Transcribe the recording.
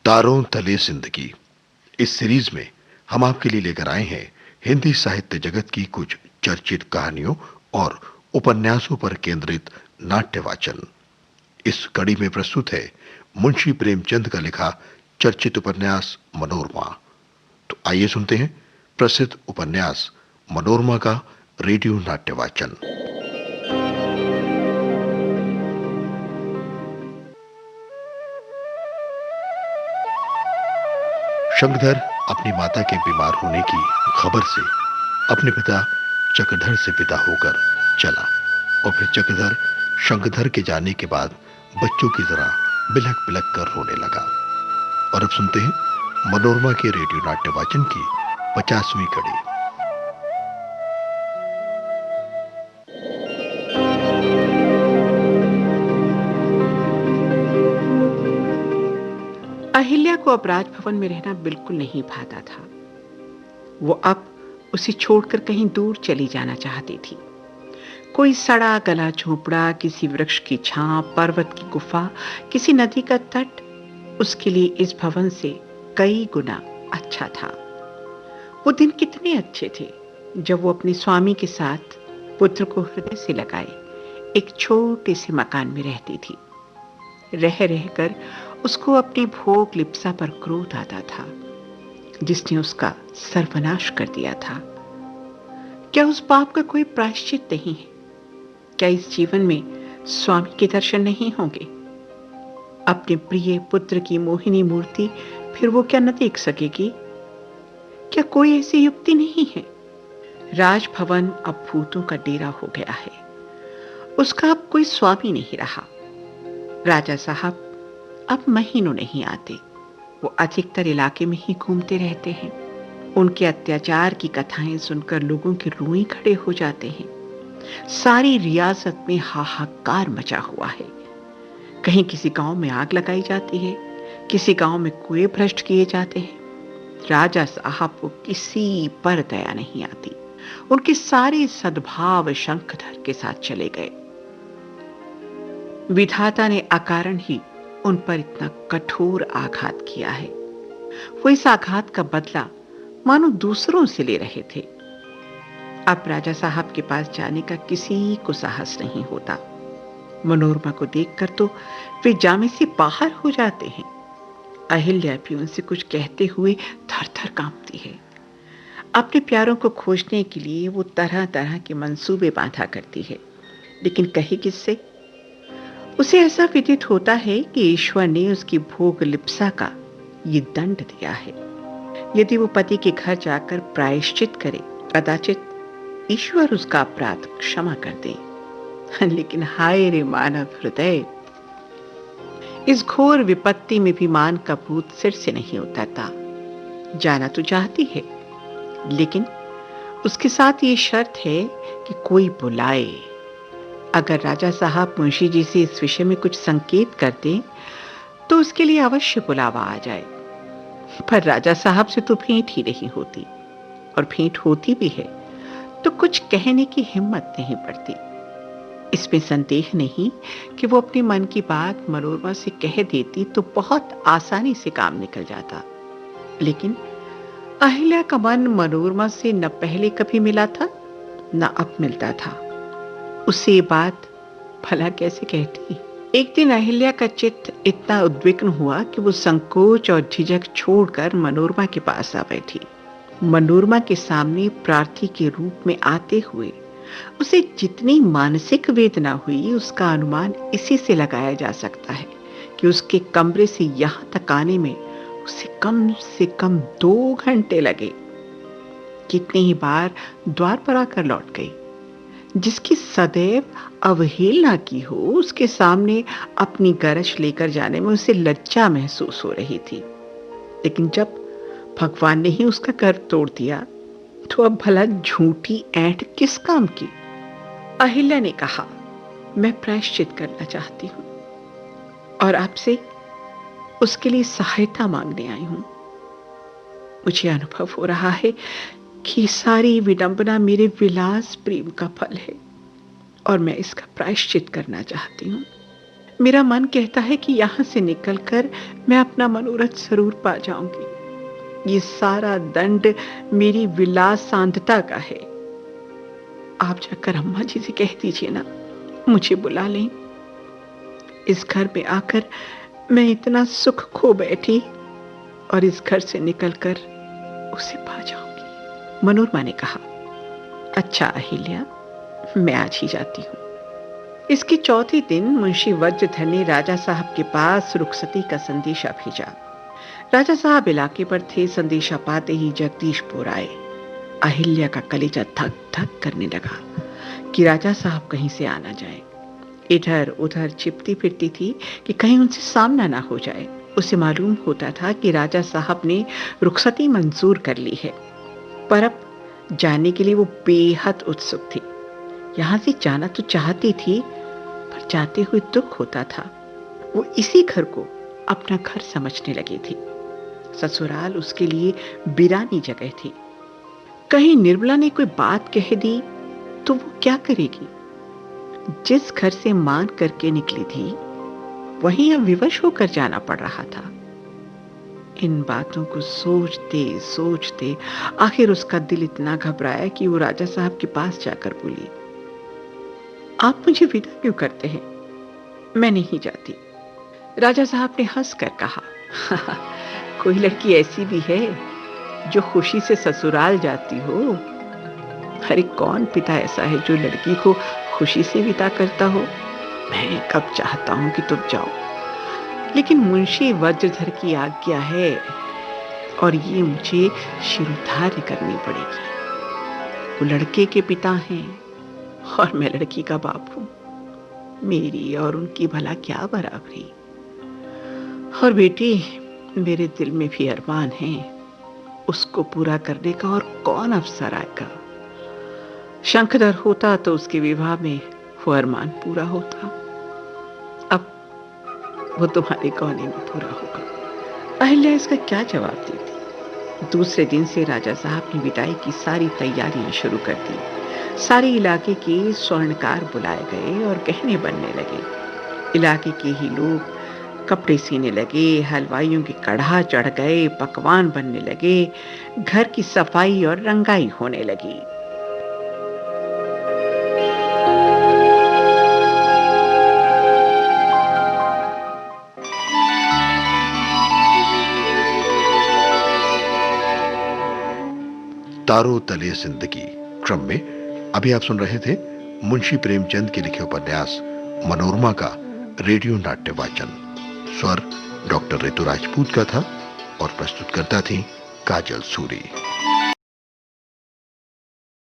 तारों तले जिंदगी। इस सीरीज में हम आपके लिए लेकर आए हैं हिंदी साहित्य जगत की कुछ चर्चित कहानियों और उपन्यासों पर केंद्रित नाट्य वाचन। इस कड़ी में प्रस्तुत है मुंशी प्रेमचंद का लिखा चर्चित उपन्यास मनोरमा। तो आइए सुनते हैं प्रसिद्ध उपन्यास मनोरमा का रेडियो नाट्य वाचन। शंखधर अपनी माता के बीमार होने की खबर से अपने पिता चक्रधर से विदा होकर चला और फिर चक्रधर शंखधर के जाने के बाद बच्चों की तरह बिलख बिलख कर रोने लगा। और अब सुनते हैं मनोरमा के रेडियो नाट्य वाचन की 50वीं कड़ी। अहिल्या को अब राजभवन में रहना बिल्कुल नहीं भाता था। वो अब उसे छोड़कर कहीं दूर चली जाना चाहती थी। कोई सड़ा गला झोपड़ा, किसी वृक्ष की छांव, पर्वत की गुफा, किसी नदी का तट उसके लिए इस भवन से कई गुना अच्छा था। वो दिन कितने अच्छे थे जब वो अपने स्वामी के साथ पुत्र को हृदय से लगाए एक छोटे से मकान में रहती थी। रह रहकर उसको अपनी भोग लिप्सा पर क्रोध आता था, जिसने उसका सर्वनाश कर दिया था। क्या उस पाप का कोई प्रायश्चित नहीं है? क्या इस जीवन में स्वामी के दर्शन नहीं होंगे? अपने प्रिय पुत्र की मोहिनी मूर्ति फिर वो क्या न देख सकेगी? क्या कोई ऐसी युक्ति नहीं है? राजभवन अब भूतों का डेरा हो गया है। उसका अब कोई स्वामी नहीं रहा। राजा साहब अब महीनों नहीं आते। वो अधिकतर इलाके में ही घूमते रहते हैं। उनके अत्याचार की कथाएं सुनकर लोगों के रोए खड़े हो जाते हैं। सारी रियासत में हाहाकार मचा हुआ है। कहीं किसी गांव में आग लगाई जाती है, किसी गांव में कुएं भ्रष्ट किए जाते हैं। राजा साहब को किसी पर दया नहीं आती। उनके सारे सद्भाव शंखधर के साथ चले गए। विधाता ने अकारण ही उन पर इतना कठोर आघात किया है। वो इस आघात का बदला मानो दूसरों से ले रहे थे। अब राजा साहब के पास जाने का किसी को साहस नहीं होता। मनोरमा को देखकर तो वे जामे से बाहर हो जाते हैं। अहिल्या भी उनसे कुछ कहते हुए थर थर कांपती है। अपने प्यारों को खोजने के लिए वो तरह तरह के मंसूबे बांधा करती है, लेकिन कहे किससे? उसे ऐसा विदित होता है कि ईश्वर ने उसकी भोग लिप्सा का ये दंड दिया है। यदि वो पति के घर जाकर प्रायश्चित करे, कदाचित ईश्वर उसका अपराध क्षमा कर दे। लेकिन हाय रे मानव हृदय, इस घोर विपत्ति में भी मान का भूत सिर से नहीं उतरता। जाना तो चाहती है, लेकिन उसके साथ ये शर्त है कि कोई बुलाए। अगर राजा साहब मुंशी जी से इस विषय में कुछ संकेत कर दें तो उसके लिए अवश्य बुलावा आ जाए। पर राजा साहब से तो भेंट ही नहीं होती, और भेंट होती भी है तो कुछ कहने की हिम्मत नहीं पड़ती। इसमें संदेह नहीं कि वो अपने मन की बात मनोरमा से कह देती तो बहुत आसानी से काम निकल जाता। लेकिन अहिल्या का मन मनोरमा से न पहले कभी मिला था, न अब मिलता था। उससे ये बात भला कैसे कहती? एक दिन अहिल्या का चित्त इतना उद्विग्न हुआ कि वो संकोच और झिझक छोड़कर मनोरमा के पास आ बैठी। मनोरमा के सामने प्रार्थी के रूप में आते हुए उसे जितनी मानसिक वेदना हुई, उसका अनुमान इसी से लगाया जा सकता है कि उसके कमरे से यहां तक आने में उसे कम से कम 2 घंटे लगे। कितनी ही बार द्वार पर आकर लौट गई। जिसकी सदैव अवहेलना की हो, उसके सामने अपनी गरज लेकर जाने में उसे लज्जा महसूस हो रही थी। लेकिन जब भगवान ने ही उसका गर्व तोड़ दिया तो अब भला झूठी ऐंठ किस काम की? अहिल्या ने कहा, मैं प्रायश्चित करना चाहती हूं और आपसे उसके लिए सहायता मांगने आई हूं। मुझे अनुभव हो रहा है कि सारी विडंबना मेरे विलास प्रेम का फल है और मैं इसका प्रायश्चित करना चाहती हूँ। मेरा मन कहता है कि यहां से निकलकर मैं अपना मनोरथ जरूर पा जाऊंगी। ये सारा दंड मेरी विलास सांधता का है। आप जाकर अम्मा जी से कह दीजिए ना, मुझे बुला लें। इस घर में आकर मैं इतना सुख खो बैठी और इस घर से निकलकर उसे पा जाऊंगी। मनोरमा ने कहा, अच्छा अहिल्या, मैं आज ही जाती हूं। इसके चौथे दिन मुंशी वज्रधर ने राजा साहब के पास रुखसती का संदेशा भेजा। राजा साहब इलाके पर थे। संदेशा पाते ही जगदीशपुर आए। अहिल्या का कलेजा धक धक करने लगा कि राजा साहब कहीं से आना जाए। इधर उधर छिपती फिरती थी कि कहीं उनसे सामना ना हो जाए। उसे मालूम होता था कि राजा साहब ने रुखसती मंजूर कर ली है, पर अब जाने के लिए वो बेहद उत्सुक थी। यहां से जाना तो चाहती थी, पर जाते हुए दुख होता था। वो इसी घर को अपना घर समझने लगी थी। ससुराल उसके लिए बिरानी जगह थी। कहीं निर्मला ने कोई बात कह दी तो वो क्या करेगी? जिस घर से मान करके निकली थी, वहीं अब विवश होकर जाना पड़ रहा था। इन बातों को सोचते सोचते आखिर उसका दिल इतना घबराया कि वो राजा साहब के पास जाकर बोली, आप मुझे विदा क्यों करते हैं? मैं नहीं जाती। राजा साहब ने हंसकर कहा, कोई लड़की ऐसी भी है जो खुशी से ससुराल जाती हो? अरे कौन पिता ऐसा है जो लड़की को खुशी से विदा करता हो? मैं कब चाहता हूं कि तुम जाओ, लेकिन मुंशी वज्रधर की आज्ञा है और ये मुझे शिरोधार्य करनी पड़ेगी। वो लड़के के पिता हैं और मैं लड़की का बाप हूं। मेरी और उनकी भला क्या बराबरी। और बेटी, मेरे दिल में भी अरमान है, उसको पूरा करने का और कौन अवसर आएगा? शंखधर होता तो उसके विवाह में वो अरमान पूरा होता। अब वो तुम्हारे कोने में पूरा होगा। अहिल्या इसका क्या जवाब देती? दूसरे दिन से राजा साहब ने विदाई की सारी तैयारियां शुरू कर दी। सारे इलाके के स्वर्णकार बुलाए गए और गहने बनने लगे। इलाके के ही लोग कपड़े सीने लगे, हलवाइयों के कढ़ा चढ़ गए, पकवान बनने लगे, घर की सफाई और रंगाई होने लगी। तारों तले जिंदगी क्रम में अभी आप सुन रहे थे मुंशी प्रेमचंद के लिखे उपन्यास मनोरमा का रेडियो नाट्य वाचन। स्वर डॉक्टर ऋतु राजपूत का था और प्रस्तुतकर्ता थी काजल सूरी।